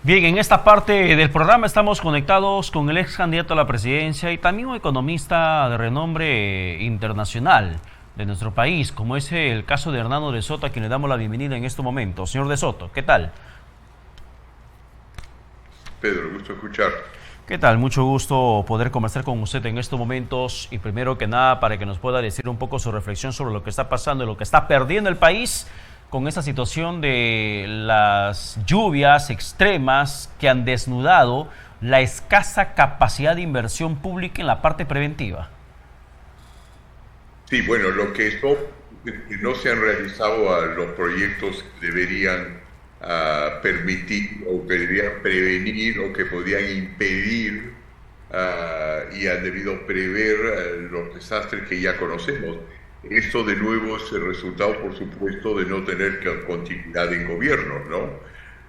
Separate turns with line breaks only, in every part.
Bien, en esta parte del programa estamos conectados con el ex candidato a la presidencia y también un economista de renombre internacional de nuestro país, como es el caso de Hernando de Soto, a quien le damos la bienvenida en este momento. Señor de Soto, ¿qué tal?
Pedro, gusto escuchar.
¿Qué tal? Mucho gusto poder conversar con usted en estos momentos y primero que nada para que nos pueda decir un poco su reflexión sobre lo que está pasando y lo que está perdiendo el país con esta situación de las lluvias extremas que han desnudado la escasa capacidad de inversión pública en la parte preventiva.
Sí, bueno, lo que no se han realizado a los proyectos que deberían permitir o que deberían prevenir o que podían impedir y han debido prever los desastres que ya conocemos. Esto de nuevo es el resultado, por supuesto, de no tener continuidad en gobierno, ¿no?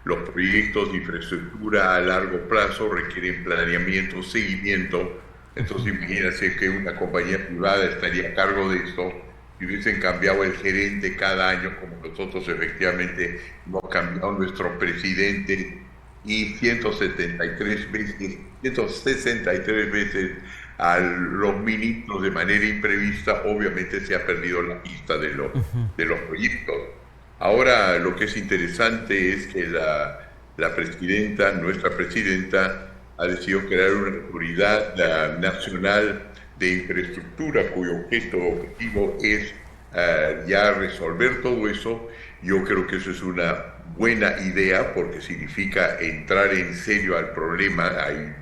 Los proyectos de infraestructura a largo plazo requieren planeamiento, seguimiento. Entonces imagínense que una compañía privada estaría a cargo de esto y hubiesen cambiado el gerente cada año, como nosotros efectivamente hemos cambiado nuestro presidente y 163 veces a los ministros de manera imprevista. Obviamente se ha perdido la pista de los proyectos. Ahora lo que es interesante es que la presidenta, nuestra presidenta, ha decidido crear una autoridad nacional de infraestructura cuyo objetivo es ya resolver todo eso. Yo creo que eso es una buena idea porque significa entrar en serio al problema. Hay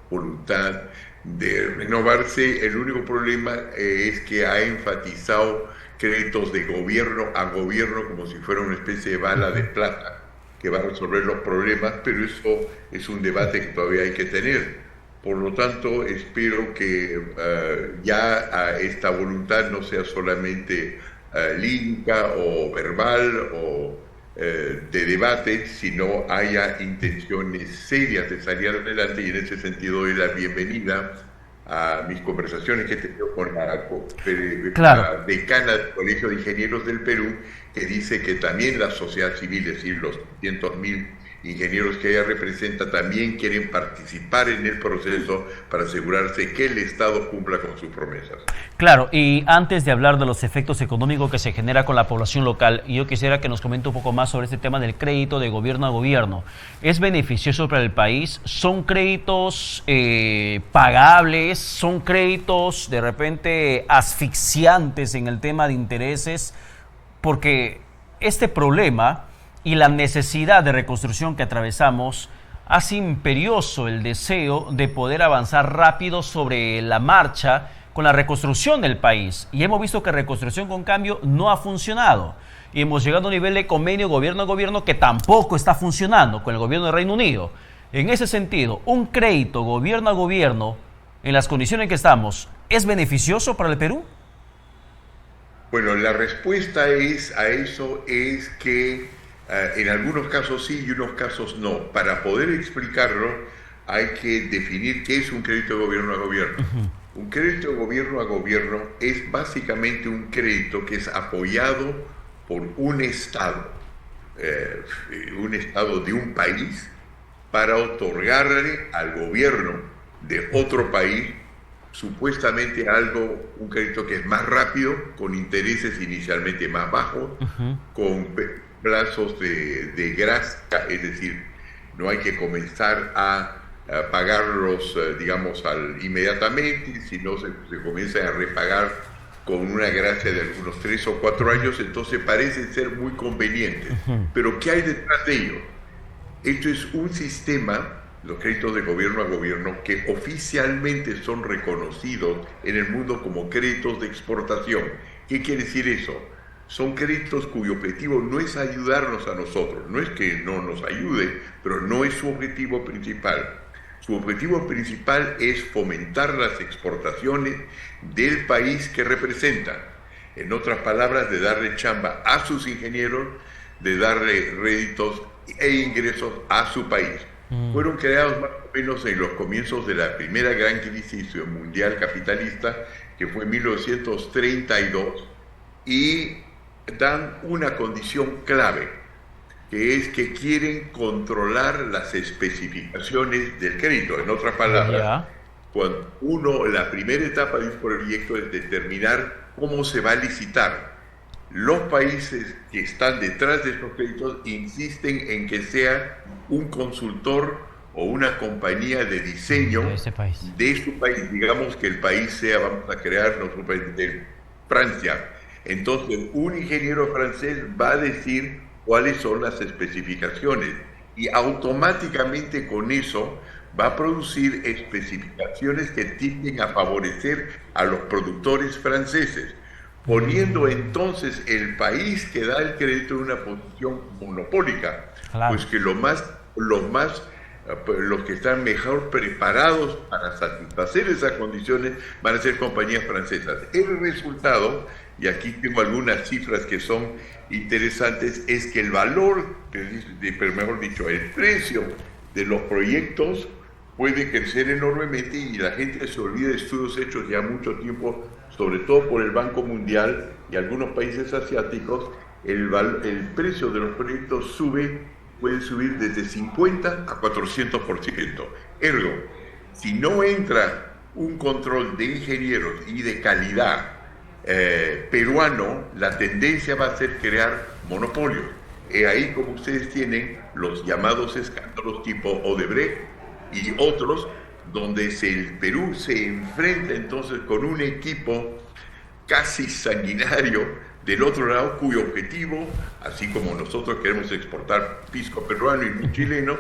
voluntad de renovarse. El único problema es que ha enfatizado créditos de gobierno a gobierno como si fuera una especie de bala de plata que va a resolver los problemas, pero eso es un debate que todavía hay que tener. Por lo tanto, espero que ya esta voluntad no sea solamente lírica o verbal o de debate, sino haya intenciones serias de salir adelante, y en ese sentido doy la bienvenida a mis conversaciones que he tenido con la decana del Colegio de Ingenieros del Perú, que dice que también la sociedad civil, es decir, los 200.000 ingenieros que ella representa, también quieren participar en el proceso para asegurarse que el Estado cumpla con sus promesas.
Claro, y antes de hablar de los efectos económicos que se genera con la población local, yo quisiera que nos comente un poco más sobre este tema del crédito de gobierno a gobierno. ¿Es beneficioso para el país? ¿Son créditos pagables? ¿Son créditos de repente asfixiantes en el tema de intereses? Porque este problema y la necesidad de reconstrucción que atravesamos hace imperioso el deseo de poder avanzar rápido sobre la marcha con la reconstrucción del país. Y hemos visto que reconstrucción con cambio no ha funcionado. Y hemos llegado a un nivel de convenio gobierno a gobierno que tampoco está funcionando con el gobierno de Reino Unido. En ese sentido, un crédito gobierno a gobierno, en las condiciones en que estamos, ¿es beneficioso para el Perú?
Bueno, la respuesta a eso es que en algunos casos sí y en unos casos no. Para poder explicarlo hay que definir qué es un crédito de gobierno a gobierno. Un crédito de gobierno a gobierno es básicamente un crédito que es apoyado por un Estado de un país, para otorgarle al gobierno de otro país supuestamente un crédito que es más rápido, con intereses inicialmente más bajos, con plazos de gracia, es decir, no hay que comenzar a pagarlos, digamos, inmediatamente, sino se comienza a repagar con una gracia de algunos 3 o 4 años. Entonces parece ser muy conveniente. Pero ¿qué hay detrás de ello? Esto es un sistema, los créditos de gobierno a gobierno, que oficialmente son reconocidos en el mundo como créditos de exportación. ¿Qué quiere decir eso? Son créditos cuyo objetivo no es ayudarnos a nosotros, no es que no nos ayude, pero no es su objetivo principal. Su objetivo principal es fomentar las exportaciones del país que representan. En otras palabras, de darle chamba a sus ingenieros, de darle réditos e ingresos a su país. Fueron creados más o menos en los comienzos de la primera gran crisis mundial capitalista, que fue en 1932, y dan una condición clave, que es que quieren controlar las especificaciones del crédito. En otras palabras, cuando la primera etapa de un proyecto es determinar cómo se va a licitar. Los países que están detrás de estos créditos insisten en que sea un consultor o una compañía de diseño de su país. Digamos que el país sea, vamos a crear nuestro país de Francia. Entonces, un ingeniero francés va a decir cuáles son las especificaciones y automáticamente con eso va a producir especificaciones que tienden a favorecer a los productores franceses, poniendo entonces el país que da el crédito en una posición monopólica, pues que los que están mejor preparados para satisfacer esas condiciones van a ser compañías francesas. El resultado, y aquí tengo algunas cifras que son interesantes, es que el valor, pero mejor dicho, el precio de los proyectos puede crecer enormemente y la gente se olvida de estudios hechos ya mucho tiempo, sobre todo por el Banco Mundial y algunos países asiáticos. El precio de los proyectos puede subir desde 50 a 400%. Ergo, si no entra un control de ingenieros y de calidad peruano, la tendencia va a ser crear monopolios. Ahí como ustedes tienen los llamados escándalos tipo Odebrecht y otros, donde el Perú se enfrenta entonces con un equipo casi sanguinario del otro lado, cuyo objetivo, así como nosotros queremos exportar pisco peruano y muy chileno,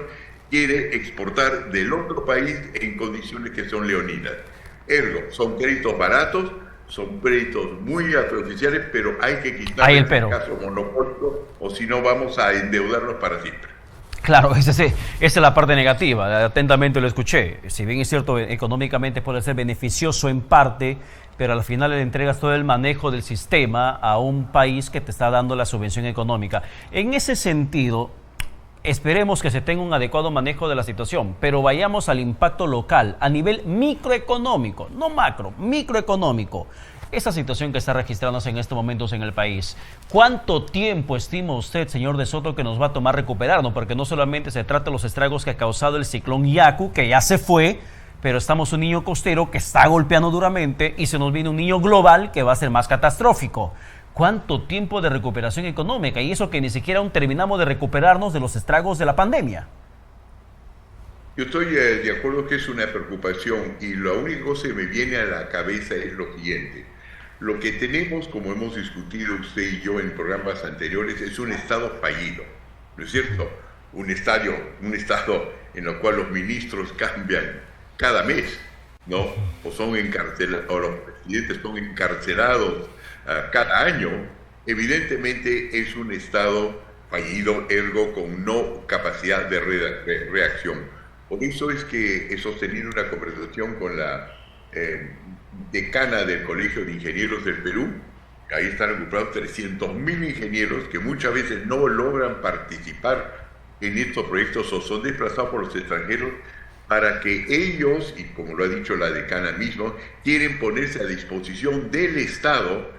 quiere exportar del otro país en condiciones que son leoninas. Ergo, son créditos baratos, son créditos muy oficiales, pero hay que quitar el caso monopolio, o si no vamos a endeudarnos para siempre.
Claro, esa es la parte negativa, atentamente lo escuché. Si bien es cierto, económicamente puede ser beneficioso en parte, pero al final le entregas todo el manejo del sistema a un país que te está dando la subvención económica. En ese sentido, esperemos que se tenga un adecuado manejo de la situación, pero vayamos al impacto local, a nivel microeconómico, no macro, microeconómico. Esa situación que está registrándose en estos momentos en el país, ¿cuánto tiempo estima usted, señor de Soto, que nos va a tomar recuperarnos? Porque no solamente se trata de los estragos que ha causado el ciclón Yaku, que ya se fue, pero estamos un niño costero que está golpeando duramente y se nos viene un niño global que va a ser más catastrófico. ¿Cuánto tiempo de recuperación económica? Y eso que ni siquiera aún terminamos de recuperarnos de los estragos de la pandemia.
Yo estoy de acuerdo que es una preocupación y lo único que me viene a la cabeza es lo siguiente. Lo que tenemos, como hemos discutido usted y yo en programas anteriores, es un Estado fallido, ¿no es cierto? Un Estado en el cual los ministros cambian cada mes, ¿no? O los presidentes son encarcelados cada año. Evidentemente es un Estado fallido, ergo con no capacidad de reacción. Por eso es que he sostenido una conversación con la decana del Colegio de Ingenieros del Perú. Ahí están ocupados 300.000 ingenieros que muchas veces no logran participar en estos proyectos o son desplazados por los extranjeros, para que ellos, y como lo ha dicho la decana mismo, quieren ponerse a disposición del Estado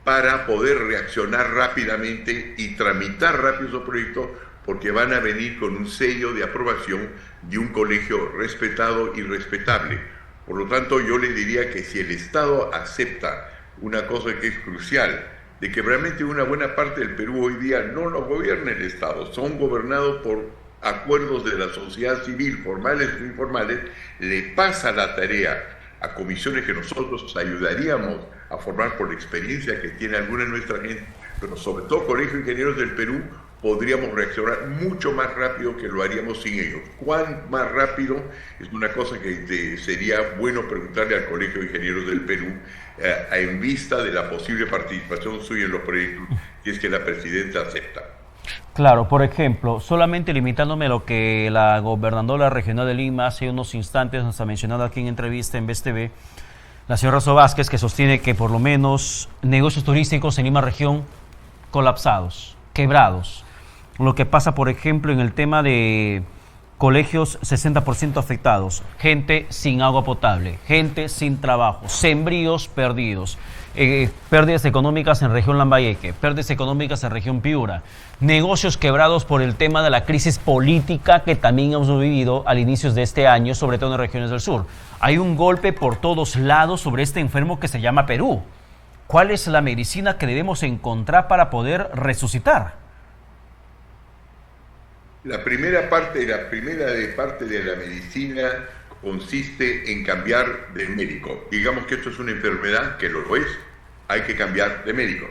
para poder reaccionar rápidamente y tramitar rápido esos proyectos, porque van a venir con un sello de aprobación de un colegio respetado y respetable. Por lo tanto, yo le diría que si el Estado acepta una cosa que es crucial, de que realmente una buena parte del Perú hoy día no lo gobierna el Estado, son gobernados por acuerdos de la sociedad civil, formales o informales, le pasa la tarea a comisiones que nosotros ayudaríamos a formar por la experiencia que tiene alguna de nuestra gente, pero sobre todo Colegio de Ingenieros del Perú, podríamos reaccionar mucho más rápido que lo haríamos sin ellos. ¿Cuán más rápido? Es una cosa que sería bueno preguntarle al Colegio de Ingenieros del Perú en vista de la posible participación suya en los proyectos, si es que la presidenta acepta.
Claro, por ejemplo, solamente limitándome a lo que la gobernadora regional de Lima hace unos instantes nos ha mencionado aquí en entrevista en BSTV, la señora Rosso Vázquez, que sostiene que por lo menos negocios turísticos en Lima región colapsados, quebrados. Lo que pasa, por ejemplo, en el tema de Colegios 60% afectados, gente sin agua potable, gente sin trabajo, sembríos perdidos, pérdidas económicas en región Lambayeque, pérdidas económicas en región Piura, negocios quebrados por el tema de la crisis política que también hemos vivido al inicio de este año, sobre todo en regiones del sur. Hay un golpe por todos lados sobre este enfermo que se llama Perú. ¿Cuál es la medicina que debemos encontrar para poder resucitar?
La primera parte de la medicina consiste en cambiar de médico. Digamos que esto es una enfermedad, que lo es, hay que cambiar de médico.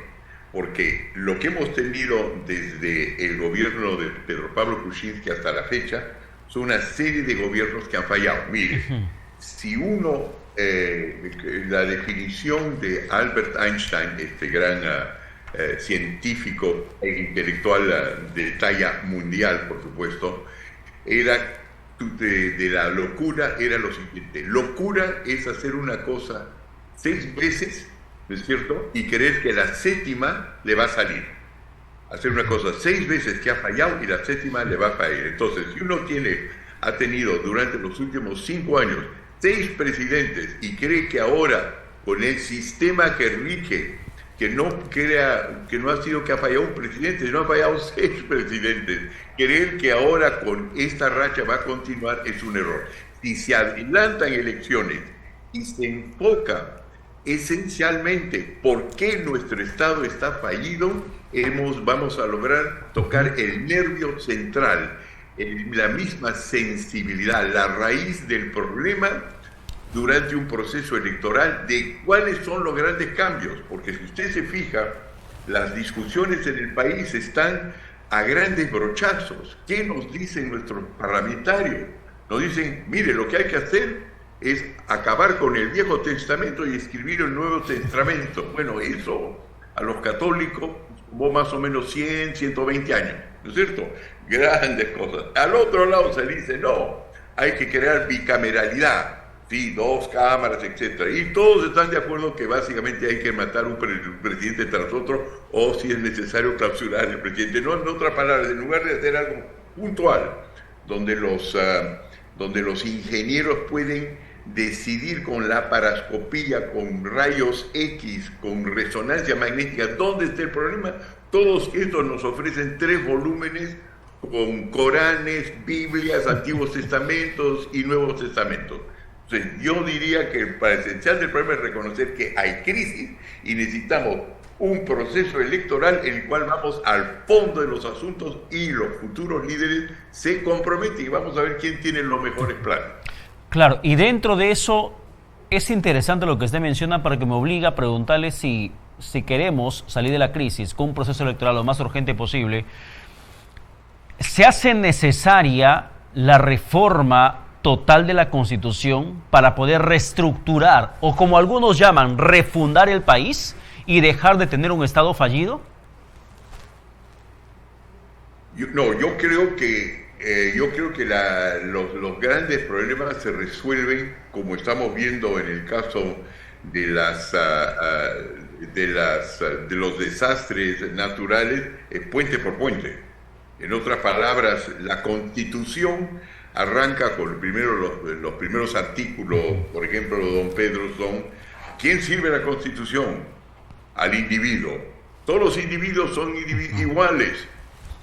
Porque lo que hemos tenido desde el gobierno de Pedro Pablo Kuczynski hasta la fecha son una serie de gobiernos que han fallado. Mire, si uno, la definición de Albert Einstein, este gran científico e intelectual de talla mundial, por supuesto, era de la locura, era lo siguiente: locura es hacer una cosa 6 veces, ¿no es cierto?, y creer que la séptima le va a salir. Hacer una cosa 6 veces que ha fallado y la séptima le va a fallar. Entonces, si uno ha tenido durante los últimos 5 años 6 presidentes y cree que ahora, con el sistema que rige, que no ha sido que ha fallado un presidente, sino ha fallado 6 presidentes, creer que ahora con esta racha va a continuar es un error. Si se adelantan elecciones y se enfoca esencialmente por qué nuestro Estado está fallido, vamos a lograr tocar el nervio central, la misma sensibilidad, la raíz del problema durante un proceso electoral, de cuáles son los grandes cambios. Porque si usted se fija, las discusiones en el país están a grandes brochazos. ¿Qué nos dicen nuestros parlamentarios? Nos dicen, mire, lo que hay que hacer es acabar con el Viejo Testamento y escribir el Nuevo Testamento. Bueno, eso a los católicos tomó más o menos 100, 120 años, ¿no es cierto? Grandes cosas. Al otro lado se dice, no, hay que crear bicameralidad. Sí, 2 cámaras, etcétera. Y todos están de acuerdo que básicamente hay que matar un presidente tras otro, o si es necesario clausurar al presidente. No, en otras palabras, en lugar de hacer algo puntual, donde los ingenieros pueden decidir con la parascopía, con rayos X, con resonancia magnética, dónde está el problema, todos estos nos ofrecen 3 volúmenes con Coranes, Biblias, Antiguos Testamentos y Nuevos Testamentos. Yo diría que para esencial del problema es reconocer que hay crisis y necesitamos un proceso electoral en el cual vamos al fondo de los asuntos y los futuros líderes se comprometen y vamos a ver quién tiene los mejores planes.
Claro, y dentro de eso es interesante lo que usted menciona, porque me obliga a preguntarle si queremos salir de la crisis con un proceso electoral lo más urgente posible, ¿se hace necesaria la reforma total de la Constitución para poder reestructurar, o como algunos llaman, refundar el país y dejar de tener un Estado fallido?
Yo creo que los grandes problemas se resuelven, como estamos viendo en el caso de los desastres naturales, puente por puente. En otras palabras, la Constitución arranca con los primeros artículos, por ejemplo, de don Pedro son: ¿quién sirve la Constitución? Al individuo. Todos los individuos son iguales.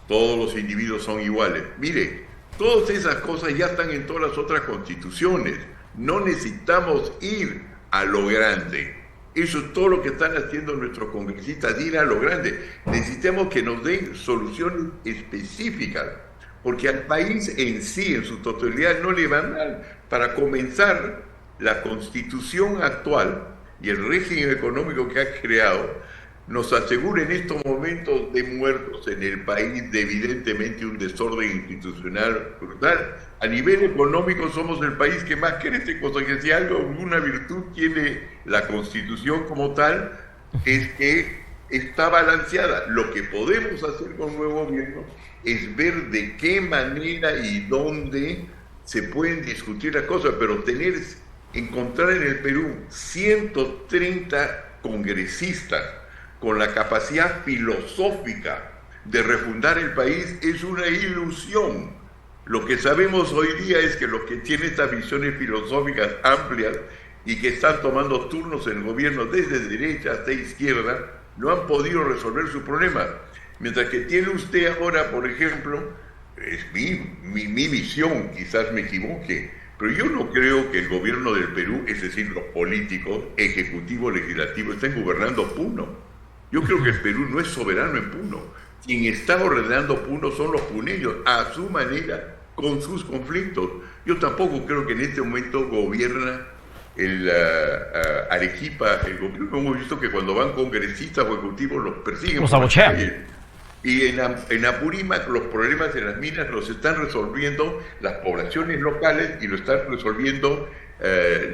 Todos los individuos son iguales. Mire, todas esas cosas ya están en todas las otras constituciones. No necesitamos ir a lo grande. Eso es todo lo que están haciendo nuestros congresistas, ir a lo grande. Necesitamos que nos den soluciones específicas, porque al país en sí, en su totalidad, no le va mal. Para comenzar, la Constitución actual y el régimen económico que ha creado nos asegura en estos momentos de muertos en el país, de evidentemente un desorden institucional brutal. A nivel económico somos el país que más crece, cosa que si alguna virtud tiene la Constitución como tal, es que está balanceada. Lo que podemos hacer con un nuevo gobierno es ver de qué manera y dónde se pueden discutir las cosas, pero encontrar en el Perú 130 congresistas con la capacidad filosófica de refundar el país es una ilusión. Lo que sabemos hoy día es que los que tienen estas visiones filosóficas amplias y que están tomando turnos en el gobierno desde derecha hasta izquierda, no han podido resolver su problema. Mientras que tiene usted ahora, por ejemplo, es mi visión, quizás me equivoque, pero yo no creo que el gobierno del Perú, es decir, los políticos, ejecutivo, legislativo, estén gobernando Puno. Yo creo que el Perú no es soberano en Puno. Quien está ordenando Puno son los puneños, a su manera, con sus conflictos. Yo tampoco creo que en este momento gobierna el Arequipa, el gobierno. Hemos visto que cuando van congresistas o ejecutivos los persiguen.
Los abuchean.
Y en Apurímac los problemas en las minas los están resolviendo las poblaciones locales y lo están resolviendo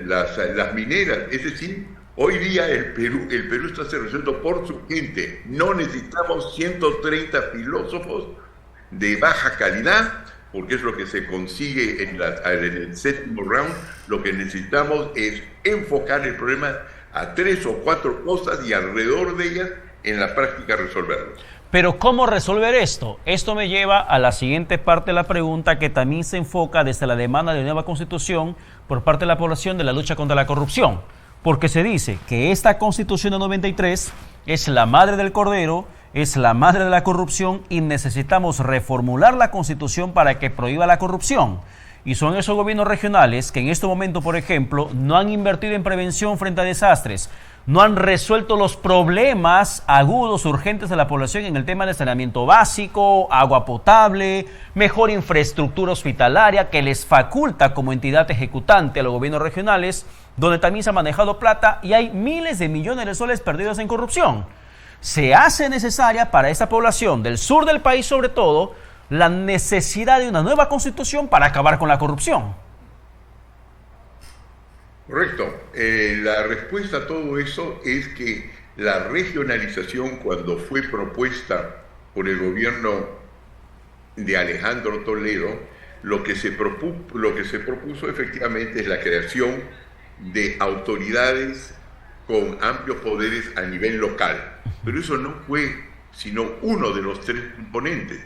las mineras. Es decir, hoy día el Perú está resuelto por su gente. No necesitamos 130 filósofos de baja calidad, porque es lo que se consigue en el séptimo round. Lo que necesitamos es enfocar el problema a 3 o 4 cosas y alrededor de ellas en la práctica resolverlos.
Pero ¿cómo resolver esto? Esto me lleva a la siguiente parte de la pregunta, que también se enfoca desde la demanda de nueva constitución por parte de la población de la lucha contra la corrupción. Porque se dice que esta constitución de 93 es la madre del cordero, es la madre de la corrupción y necesitamos reformular la constitución para que prohíba la corrupción. Y son esos gobiernos regionales que en este momento, por ejemplo, no han invertido en prevención frente a desastres, no han resuelto los problemas agudos, urgentes de la población en el tema de saneamiento básico, agua potable, mejor infraestructura hospitalaria que les faculta como entidad ejecutante a los gobiernos regionales, donde también se ha manejado plata y hay miles de millones de soles perdidos en corrupción. Se hace necesaria para esta población del sur del país, sobre todo, la necesidad de una nueva constitución para acabar con la corrupción.
Correcto. La respuesta a todo eso es que la regionalización, cuando fue propuesta por el gobierno de Alejandro Toledo, lo que se propuso efectivamente es la creación de autoridades con amplios poderes a nivel local. Pero eso no fue sino uno de los 3 componentes.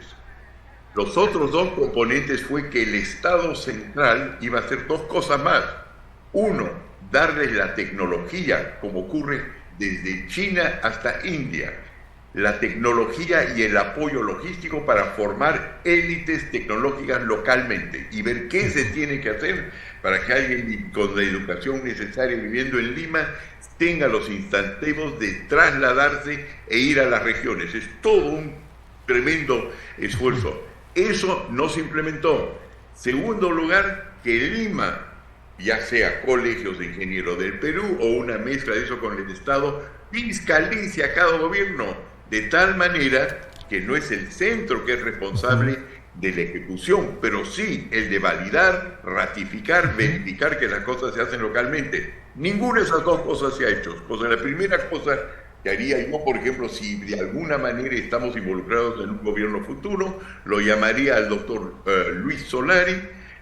Los otros 2 componentes fue que el Estado central iba a hacer 2 cosas más. Uno, darles la tecnología, como ocurre desde China hasta India, la tecnología y el apoyo logístico para formar élites tecnológicas localmente y ver qué se tiene que hacer para que alguien con la educación necesaria viviendo en Lima tenga los incentivos de trasladarse e ir a las regiones. Es todo un tremendo esfuerzo. Eso no se implementó. Segundo lugar, que Lima, ya sea colegios de ingenieros del Perú o una mezcla de eso con el Estado, fiscalice a cada gobierno de tal manera que no es el centro que es responsable de la ejecución, pero sí el de validar, ratificar, verificar que las cosas se hacen localmente. Ninguna de esas 2 cosas se ha hecho. La primera cosa que haría yo, por ejemplo, si de alguna manera estamos involucrados en un gobierno futuro, lo llamaría al doctor Luis Solari,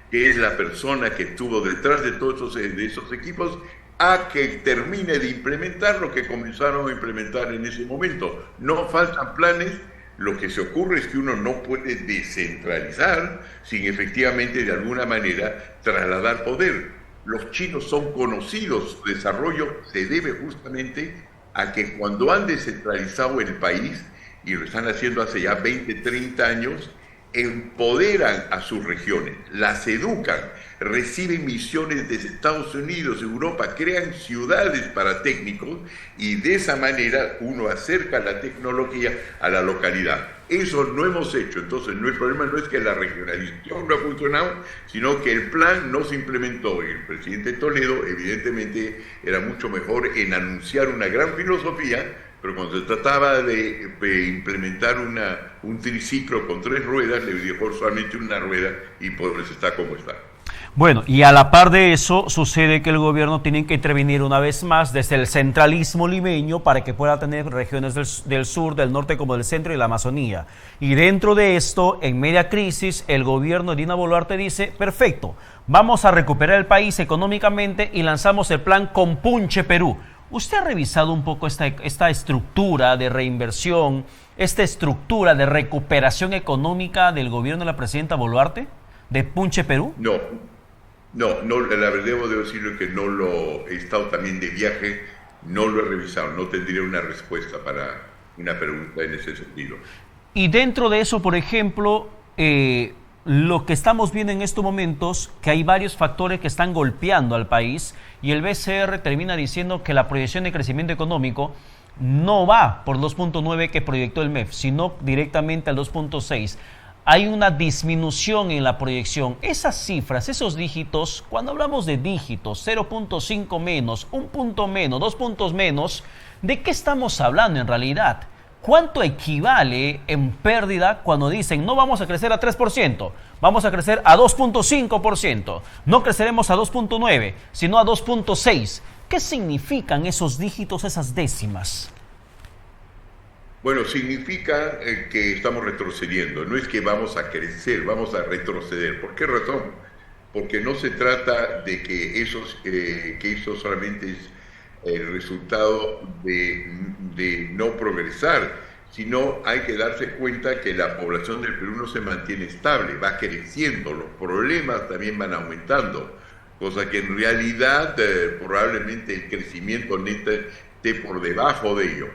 que es la persona que estuvo detrás de todos esos equipos, a que termine de implementar lo que comenzaron a implementar en ese momento. No faltan planes. Lo que se ocurre es que uno no puede descentralizar sin efectivamente de alguna manera trasladar poder. Los chinos son conocidos, su desarrollo se debe justamente a que cuando han descentralizado el país, y lo están haciendo hace ya 20, 30 años, empoderan a sus regiones, las educan, reciben misiones desde Estados Unidos, Europa, crean ciudades para técnicos y de esa manera uno acerca la tecnología a la localidad. Eso no hemos hecho, entonces el problema no es que la regionalización no ha funcionado, sino que el plan no se implementó. Y el presidente Toledo evidentemente era mucho mejor en anunciar una gran filosofía, pero cuando se trataba de implementar un triciclo con 3 ruedas, le dejó solamente una rueda y por eso está como está.
Bueno, y a la par de eso, sucede que el gobierno tiene que intervenir una vez más desde el centralismo limeño para que pueda tener regiones del sur, del norte como del centro y la Amazonía. Y dentro de esto, en media crisis, el gobierno de Dina Boluarte dice, perfecto, vamos a recuperar el país económicamente y lanzamos el plan Compunche Perú. ¿Usted ha revisado un poco esta estructura de reinversión, esta estructura de recuperación económica del gobierno de la presidenta Boluarte? de Punche Perú?
No, la verdad debo decirlo que no lo he estado también de viaje, no lo he revisado, no tendría una respuesta para una pregunta en ese sentido.
Y dentro de eso, por ejemplo, lo que estamos viendo en estos momentos, que hay varios factores que están golpeando al país y el BCR termina diciendo que la proyección de crecimiento económico no va por 2.9 que proyectó el MEF, sino directamente al 2.6. Hay una disminución en la proyección. Esas cifras, esos dígitos, cuando hablamos de dígitos, 0.5 menos, 1 punto menos, 2 puntos menos, ¿de qué estamos hablando en realidad? ¿Cuánto equivale en pérdida cuando dicen no vamos a crecer a 3%, vamos a crecer a 2.5%, no creceremos a 2.9, sino a 2.6? ¿Qué significan esos dígitos, esas décimas?
Bueno, significa que estamos retrocediendo. No es que vamos a crecer, vamos a retroceder. ¿Por qué razón? Porque no se trata de que eso solamente es el resultado de no progresar, sino hay que darse cuenta que la población del Perú no se mantiene estable, va creciendo, los problemas también van aumentando, cosa que en realidad probablemente el crecimiento neto esté por debajo de ello.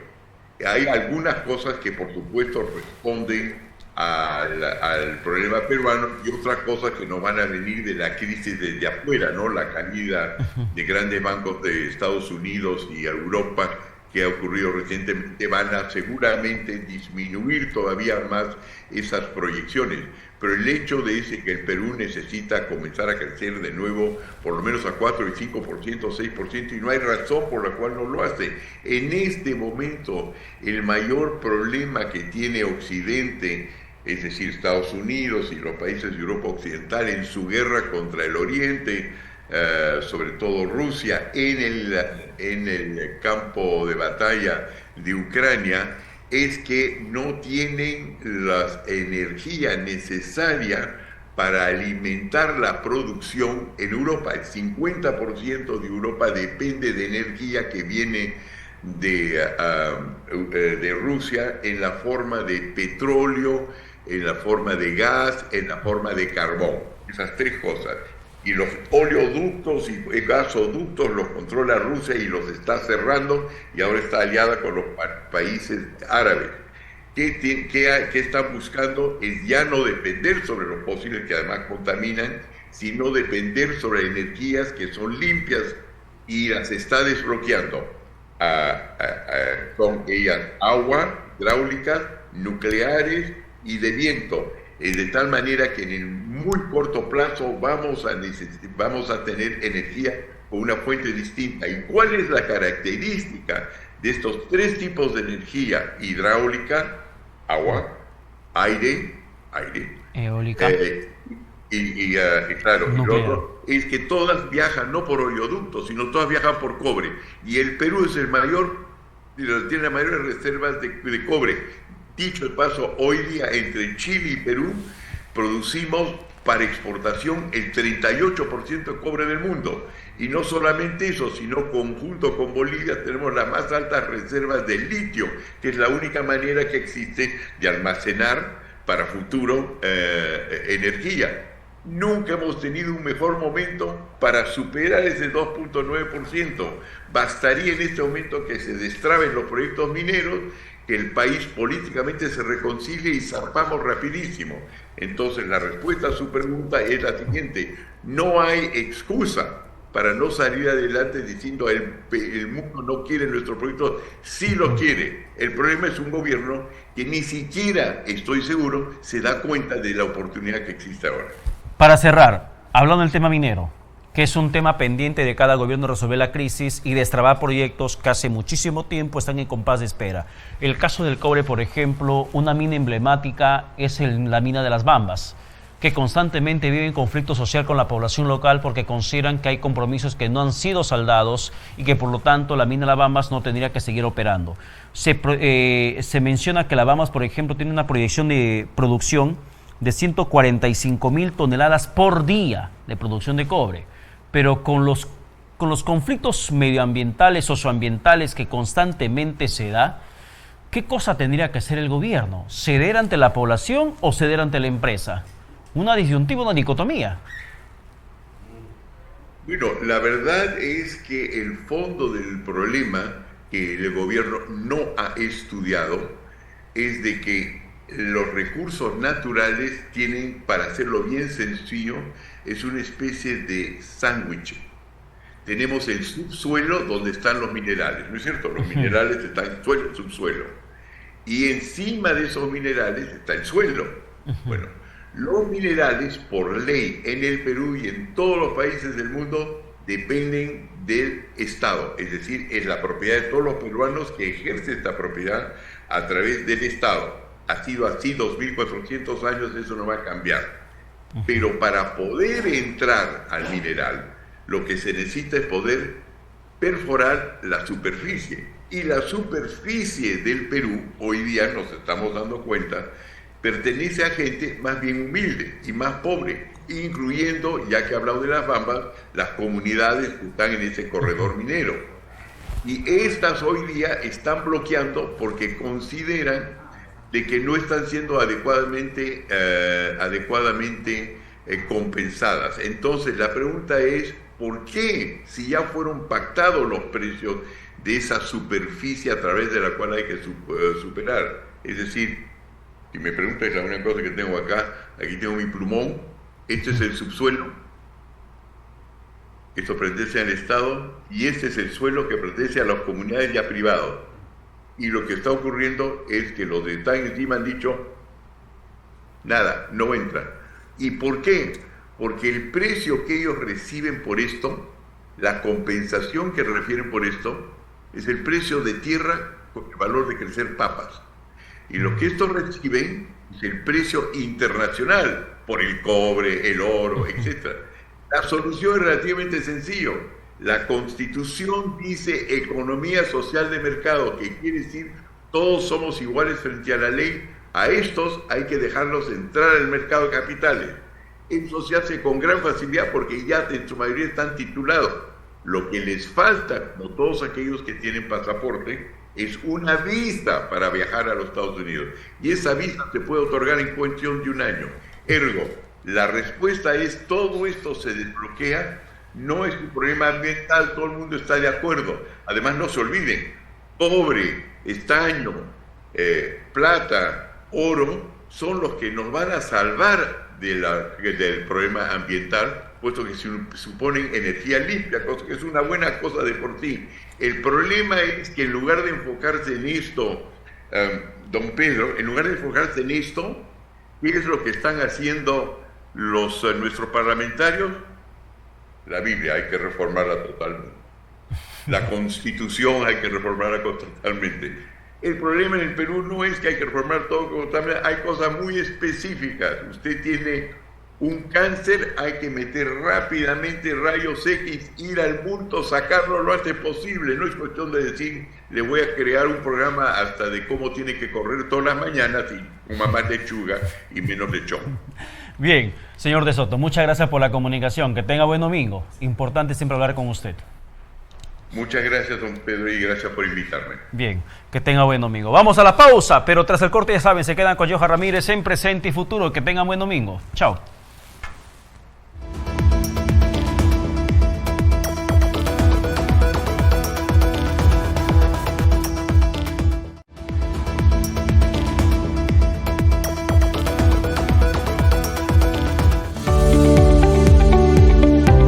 Hay algunas cosas que por supuesto responden al problema peruano y otras cosas que nos van a venir de la crisis desde afuera, ¿no? La caída de grandes bancos de Estados Unidos y Europa que ha ocurrido recientemente van a seguramente disminuir todavía más esas proyecciones. Pero el hecho de que el Perú necesita comenzar a crecer de nuevo por lo menos a 4 y 5%, 6%, y no hay razón por la cual no lo hace. En este momento, el mayor problema que tiene Occidente, es decir, Estados Unidos y los países de Europa Occidental en su guerra contra el Oriente, sobre todo Rusia, en el campo de batalla de Ucrania, es que no tienen la energía necesaria para alimentar la producción en Europa. El 50% de Europa depende de energía que viene de Rusia en la forma de petróleo, en la forma de gas, en la forma de carbón. Esas tres cosas. Y los oleoductos y gasoductos los controla Rusia y los está cerrando, y ahora está aliada con los países árabes. ¿Qué están buscando? Es ya no depender sobre los fósiles, que además contaminan, sino depender sobre energías que son limpias, y las está desbloqueando. Son ellas agua, hidráulicas, nucleares y de viento. De tal manera que en el muy corto plazo vamos a tener energía con una fuente distinta. ¿Y cuál es la característica de estos tres tipos de energía? Hidráulica, agua, aire,
eólica,
claro, el otro es que todas viajan no por oleoductos, sino todas viajan por cobre. Y el Perú es tiene las mayores reservas de cobre. Dicho de paso, hoy día entre Chile y Perú producimos para exportación el 38% de cobre del mundo. Y no solamente eso, sino conjunto con Bolivia tenemos las más altas reservas de litio, que es la única manera que existe de almacenar para futuro energía. Nunca hemos tenido un mejor momento para superar ese 2.9%. Bastaría en este momento que se destraben los proyectos mineros, que el país políticamente se reconcilie y zarpamos rapidísimo. Entonces la respuesta a su pregunta es la siguiente: no hay excusa para no salir adelante diciendo el mundo no quiere nuestro proyecto. Sí lo quiere. El problema es un gobierno que ni siquiera, estoy seguro, se da cuenta de la oportunidad que existe ahora.
Para cerrar, hablando del tema minero, que es un tema pendiente de cada gobierno resolver la crisis y destrabar proyectos que hace muchísimo tiempo están en compás de espera. El caso del cobre, por ejemplo, una mina emblemática es la mina de Las Bambas, que constantemente vive en conflicto social con la población local porque consideran que hay compromisos que no han sido saldados y que por lo tanto la mina de Las Bambas no tendría que seguir operando. Se menciona que Las Bambas, por ejemplo, tiene una proyección de producción de 145,000 toneladas por día de producción de cobre. Pero con los conflictos medioambientales, socioambientales que constantemente se da, ¿qué cosa tendría que hacer el gobierno? ¿Ceder ante la población o ceder ante la empresa? una disyuntiva, una dicotomía.
Bueno, la verdad es que el fondo del problema que el gobierno no ha estudiado es de que los recursos naturales tienen, para hacerlo bien sencillo, es una especie de sándwich. Tenemos el subsuelo donde están los minerales, ¿no es cierto? Los minerales están en suelo, subsuelo. Y encima de esos minerales está el suelo. Bueno, los minerales, por ley, en el Perú y en todos los países del mundo, dependen del Estado. Es decir, es la propiedad de todos los peruanos que ejercen esta propiedad a través del Estado. Ha sido así 2.400 años, eso no va a cambiar. Pero para poder entrar al mineral, lo que se necesita es poder perforar la superficie. Y la superficie del Perú, hoy día nos estamos dando cuenta, pertenece a gente más bien humilde y más pobre, incluyendo, ya que he hablado de las bambas, las comunidades que están en ese corredor minero. Y estas hoy día están bloqueando porque consideran de que no están siendo adecuadamente compensadas. Entonces la pregunta es, ¿por qué, si ya fueron pactados los precios de esa superficie a través de la cual hay que superar? Es decir, si me preguntas la única cosa que tengo acá, aquí tengo mi plumón, este es el subsuelo, esto pertenece al Estado, y este es el suelo que pertenece a las comunidades ya privados. Y lo que está ocurriendo es que los de están encima han dicho, nada, no entra. ¿Y por qué? Porque el precio que ellos reciben por esto, la compensación que refieren por esto, es el precio de tierra con el valor de crecer papas. Y lo que estos reciben es el precio internacional por el cobre, el oro, etc. La solución es relativamente sencillo. La Constitución dice economía social de mercado, que quiere decir todos somos iguales frente a la ley. A estos hay que dejarlos entrar al mercado de capitales. Eso se hace con gran facilidad porque ya en su mayoría están titulados. Lo que les falta, no todos aquellos que tienen pasaporte, es una visa para viajar a los Estados Unidos. Y esa visa se puede otorgar en cuestión de un año. Ergo, la respuesta es todo esto se desbloquea. No es un problema ambiental, todo el mundo está de acuerdo. Además, no se olviden, cobre, estaño, plata, oro, son los que nos van a salvar del problema ambiental, puesto que suponen energía limpia, cosa que es una buena cosa de por sí. El problema es que en lugar de enfocarse en esto, don Pedro, en lugar de enfocarse en esto, ¿qué es lo que están haciendo nuestros parlamentarios? La Biblia hay que reformarla totalmente. La Constitución hay que reformarla totalmente. El problema en el Perú no es que hay que reformar todo totalmente, hay cosas muy específicas. Usted tiene un cáncer, hay que meter rápidamente rayos X, ir al bulto, sacarlo lo antes posible. No es cuestión de decir, le voy a crear un programa hasta de cómo tiene que correr todas las mañanas y con más lechuga y menos lechón.
Bien, señor De Soto, muchas gracias por la comunicación. Que tenga buen domingo. Importante siempre hablar con usted.
Muchas gracias, don Pedro, y gracias por invitarme.
Bien, que tenga buen domingo. Vamos a la pausa, pero tras el corte, ya saben, se quedan con Johan Ramírez en Presente y Futuro. Que tengan buen domingo. Chao.